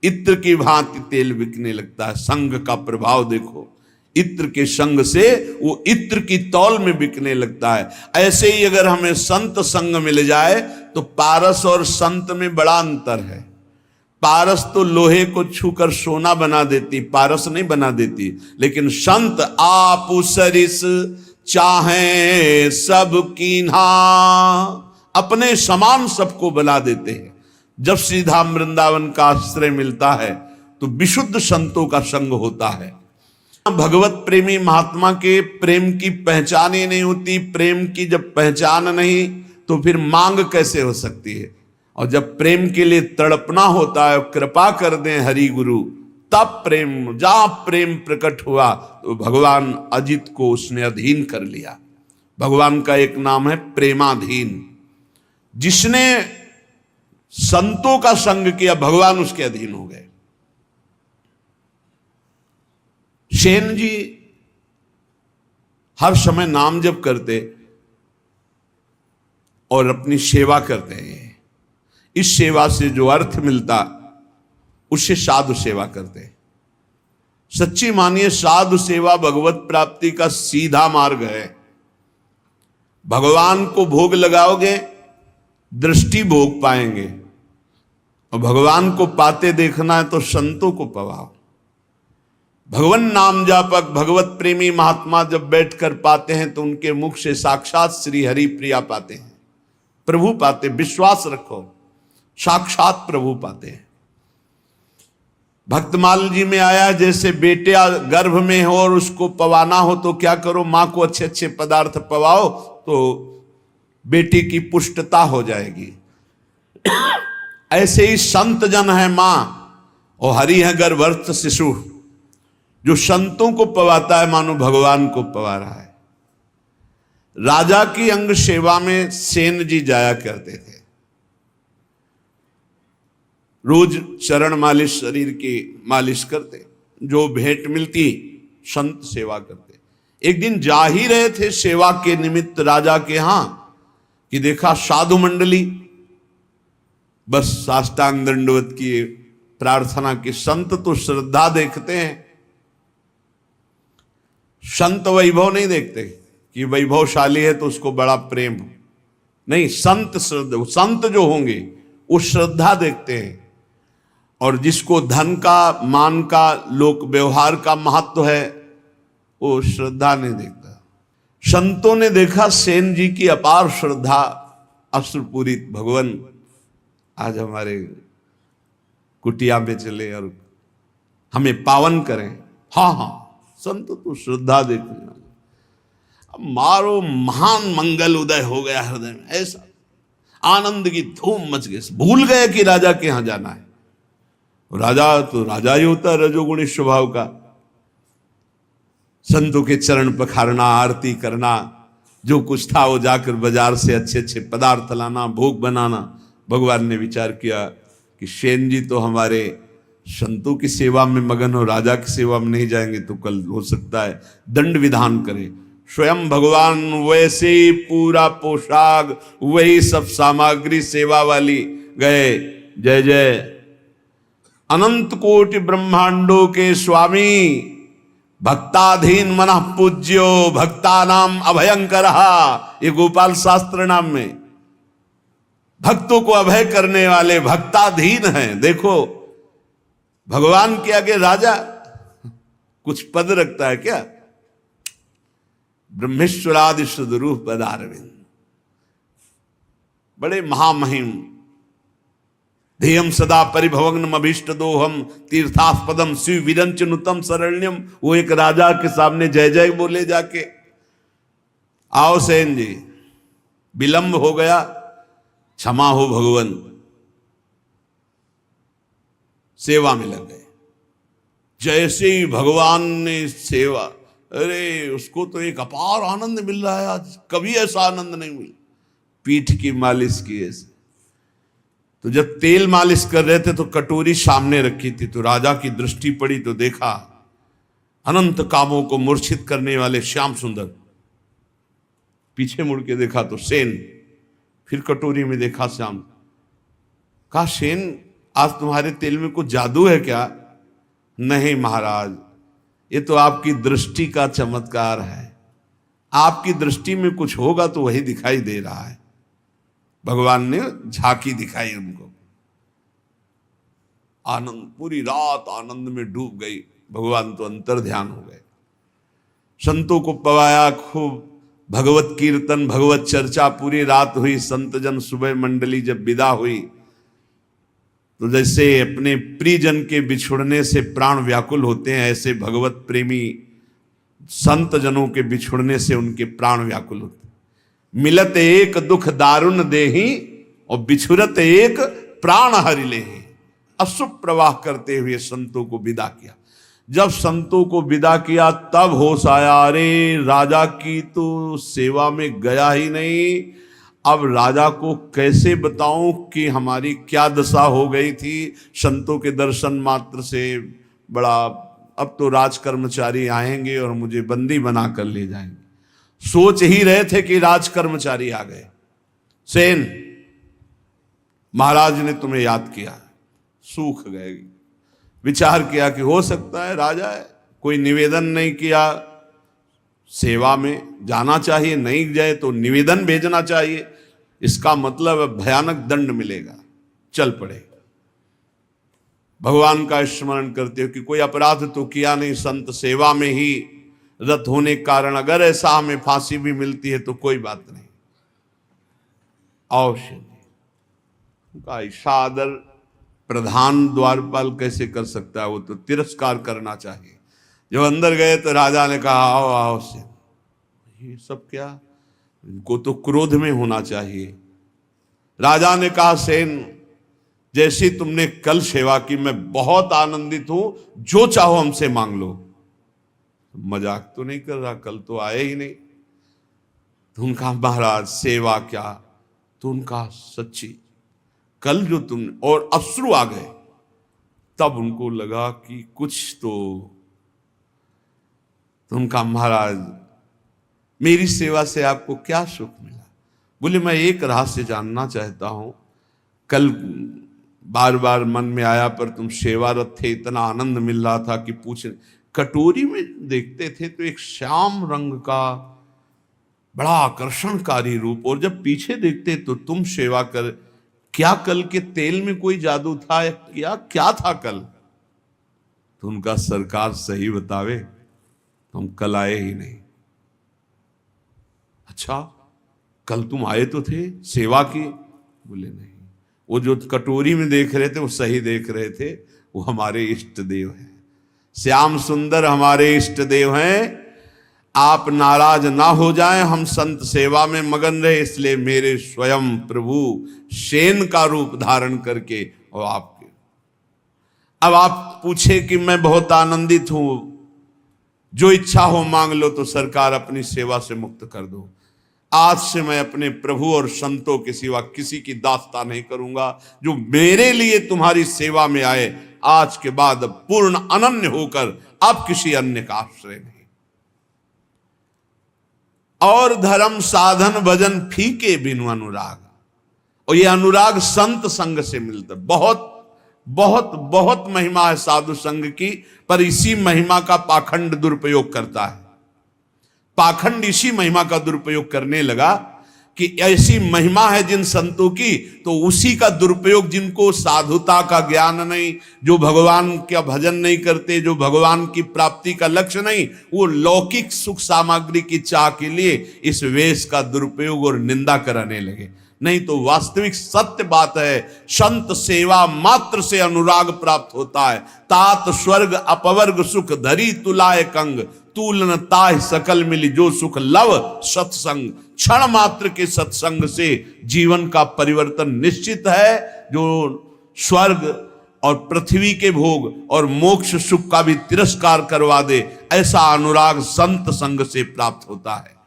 इत्र की भांति तेल बिकने लगता है। संग का प्रभाव देखो, इत्र के संग से वो इत्र की तौल में बिकने लगता है। ऐसे ही अगर हमें संत संग मिल जाए तो पारस और संत में बड़ा अंतर है। पारस तो लोहे को छूकर सोना बना देती, पारस नहीं बना देती, लेकिन संत आप सरिस चाहे सब कीन्हा, अपने समान सबको बना देते हैं। जब श्रीधाम वृंदावन का आश्रय मिलता है तो विशुद्ध संतों का संग होता है। भगवत प्रेमी महात्मा के प्रेम की पहचान ही नहीं होती। प्रेम की जब पहचान नहीं तो फिर मांग कैसे हो सकती है। और जब प्रेम के लिए तड़पना होता है, कृपा कर दें हरि गुरु, तब प्रेम, जहां प्रेम प्रकट हुआ तो भगवान अजित को उसने अधीन कर लिया। भगवान का एक नाम है प्रेमाधीन। जिसने संतों का संग किया भगवान उसके अधीन हो गए। सेन जी हर समय नाम जप करते और अपनी सेवा करते हैं। इस सेवा से जो अर्थ मिलता उससे साधु सेवा करते हैं। सच्ची मानिए, साधु सेवा भगवत प्राप्ति का सीधा मार्ग है। भगवान को भोग लगाओगे, दृष्टि भोग पाएंगे, और भगवान को पाते देखना है तो संतों को पवाओ। भगवान नाम जापक भगवत प्रेमी महात्मा जब बैठकर पाते हैं तो उनके मुख से साक्षात श्री हरि प्रिया पाते हैं, प्रभु पाते। विश्वास रखो, साक्षात प्रभु पाते हैं। भक्तमाल जी में आया, जैसे बेटे गर्भ में हो और उसको पवाना हो तो क्या करो, मां को अच्छे अच्छे पदार्थ पवाओ तो बेटी की पुष्टता हो जाएगी। ऐसे ही संत जन है मां और हरि है गर्भस्थ शिशु। जो संतों को पवाता है मानो भगवान को पवा रहा है। राजा की अंग सेवा में सेन जी जाया करते थे। रोज चरण मालिश, शरीर की मालिश करते, जो भेंट मिलती संत सेवा करते। एक दिन जा ही रहे थे सेवा के निमित्त राजा के यहां कि देखा साधु मंडली, बस साष्टांग दंडवत की प्रार्थना की। संत तो श्रद्धा देखते हैं, संत वैभव नहीं देखते कि वैभवशाली है तो उसको बड़ा प्रेम हो। नहीं, संत श्रद्धा, संत जो होंगे वो श्रद्धा देखते हैं। और जिसको धन का, मान का, लोक व्यवहार का महत्व है वो श्रद्धा नहीं देखता। संतों ने देखा सेन जी की अपार श्रद्धा, अश्रुपूरित। भगवान आज हमारे कुटिया में चले और हमें पावन करें। हाँ हाँ, संत तो श्रद्धा देखने वाले। अब मारो महान मंगल उदय हो गया हृदय में, ऐसा आनंद की धूम मच गई। भूल गए कि राजा के यहां जाना है। राजा तो राजा ही होता है, रजोगुणी स्वभाव का। संतों के चरण पखारना, आरती करना, जो कुछ था वो जाकर बाजार से अच्छे अच्छे पदार्थ लाना, भोग बनाना। भगवान ने विचार किया कि सेन जी तो हमारे संतों की सेवा में मगन हो, राजा की सेवा में नहीं जाएंगे तो कल हो सकता है दंड विधान करें। स्वयं भगवान वैसे ही पूरा पोशाक, वही सब सामग्री सेवा वाली गए। जय जय अनंत कोटि ब्रह्मांडों के स्वामी, भक्ताधीन मनः पूज्यो भक्ता नाम अभयंकरः। ये गोपाल शास्त्र नाम में भक्तों को अभय करने वाले भक्ताधीन हैं। देखो भगवान के आगे राजा कुछ पद रखता है क्या? ब्रह्मेश्वरादि सुदरूप पदारविंद, बड़े महामहिम। ध्येयम सदा परिभवग्नम अभीष्ट दोहम तीर्थास्पदम शिव विरंच नुतम शरण्यम। वो एक राजा के सामने जय जय बोले जाके। आओ सेन जी, विलंब हो गया, क्षमा हो भगवान। सेवा में लग गए। जैसे ही भगवान ने सेवा, अरे उसको तो एक अपार आनंद मिल रहा है आज, कभी ऐसा आनंद नहीं मिला। पीठ की मालिश की ऐसे। तो जब तेल मालिश कर रहे थे तो कटोरी सामने रखी थी, तो राजा की दृष्टि पड़ी तो देखा अनंत कामों को मूर्छित करने वाले श्याम सुंदर। पीछे मुड़ के देखा तो सेन, फिर कटोरी में देखा श्याम। कहा सेन आज तुम्हारे तेल में कुछ जादू है क्या? नहीं महाराज, ये तो आपकी दृष्टि का चमत्कार है। आपकी दृष्टि में कुछ होगा तो वही दिखाई दे रहा है। भगवान ने झांकी दिखाई उनको। आनंद, पूरी रात आनंद में डूब गई। भगवान तो अंतर ध्यान हो गए। संतों को पवाया खूब, भगवत कीर्तन भगवत चर्चा पूरी रात हुई। संत जन सुबह मंडली जब विदा हुई तो जैसे अपने प्रियजन के बिछुड़ने से प्राण व्याकुल होते हैं, ऐसे भगवत प्रेमी संत जनों के बिछुड़ने से उनके प्राण व्याकुल होते। मिलत एक दुख दारुण देही और बिछुरत एक प्राण हरि लेहि। अशुभ प्रवाह करते हुए संतों को विदा किया। जब संतों को विदा किया तब होश आया, अरे राजा की तो सेवा में गया ही नहीं। अब राजा को कैसे बताऊं कि हमारी क्या दशा हो गई थी। संतों के दर्शन मात्र से बड़ा, अब तो राज कर्मचारी आएंगे और मुझे बंदी बना कर ले जाएंगे। सोच ही रहे थे कि राज कर्मचारी आ गए। सेन, महाराज ने तुम्हें याद किया। सूख गए। विचार किया कि हो सकता है राजा है, कोई निवेदन नहीं किया। सेवा में जाना चाहिए, नहीं जाए तो निवेदन भेजना चाहिए। इसका मतलब भयानक दंड मिलेगा। चल पड़े। भगवान का स्मरण करते हो कि कोई अपराध तो किया नहीं, संत सेवा में ही रत होने के कारण अगर ऐसा हमें फांसी भी मिलती है तो कोई बात नहीं। अवश्य नहीं। उनका इशादर प्रधान द्वारपाल कैसे कर सकता है? वो तो तिरस्कार करना चाहिए। जब अंदर गए तो राजा ने कहा आओ आओ से। ये सब क्या? इनको तो क्रोध में होना चाहिए। राजा ने कहा सेन, जैसी तुमने कल सेवा की मैं बहुत आनंदित हूं, जो चाहो हमसे मांग लो। मजाक तो नहीं कर रहा, कल तो आए ही नहीं। तो उनका महाराज सेवा क्या? तो उनका सच्ची कल जो तुम, और अश्रु आ गए। तब उनको लगा कि कुछ तो उनका महाराज, मेरी सेवा से आपको क्या सुख मिला? बोले मैं एक रहस्य जानना चाहता हूं। कल बार बार मन में आया पर तुम सेवारत थे, इतना आनंद मिल रहा था कि पूछने। कटोरी में देखते थे तो एक श्याम रंग का बड़ा आकर्षणकारी रूप, और जब पीछे देखते तो तुम सेवा कर। क्या कल के तेल में कोई जादू था या क्या था कल? तो उनका सरकार सही बतावे, तो हम कल आए ही नहीं। अच्छा, कल तुम आए तो थे सेवा की? बोले नहीं, वो जो कटोरी में देख रहे थे वो सही देख रहे थे, वो हमारे इष्ट देव हैं। श्याम सुंदर हमारे इष्ट देव हैं। आप नाराज ना हो जाएं, हम संत सेवा में मगन रहे, इसलिए मेरे स्वयं प्रभु सेन का रूप धारण करके और आपके। अब आप पूछे कि मैं बहुत आनंदित हूं, जो इच्छा हो मांग लो, तो सरकार अपनी सेवा से मुक्त कर दो। आज से मैं अपने प्रभु और संतों के सिवा किसी की दास्ता नहीं करूंगा। जो मेरे लिए तुम्हारी सेवा में आए, आज के बाद पूर्ण अनन्य होकर अब किसी अन्य का आश्रय नहीं। और धर्म साधन भजन फीके बिनु अनुराग। और ये अनुराग संत संग से मिलता। बहुत बहुत बहुत महिमा है साधु संग की, पर इसी महिमा का पाखंड दुरुपयोग करता है। पाखंड इसी महिमा का दुरुपयोग करने लगा कि ऐसी महिमा है जिन संतों की, तो उसी का दुरुपयोग, जिनको साधुता का ज्ञान नहीं, जो भगवान का भजन नहीं करते, जो भगवान की प्राप्ति का लक्ष्य नहीं, वो लौकिक सुख सामग्री की चाह के लिए इस वेश का दुरुपयोग और निंदा कराने लगे। नहीं तो वास्तविक सत्य बात है, संत सेवा मात्र से अनुराग प्राप्त होता है। तात स्वर्ग अपवर्ग सुख धरी तुलाय कंग, तूलन ताह सकल मिली जो सुख लव सत्संग। क्षण मात्र के सत्संग से जीवन का परिवर्तन निश्चित है। जो स्वर्ग और पृथ्वी के भोग और मोक्ष सुख का भी तिरस्कार करवा दे, ऐसा अनुराग संत संग से प्राप्त होता है।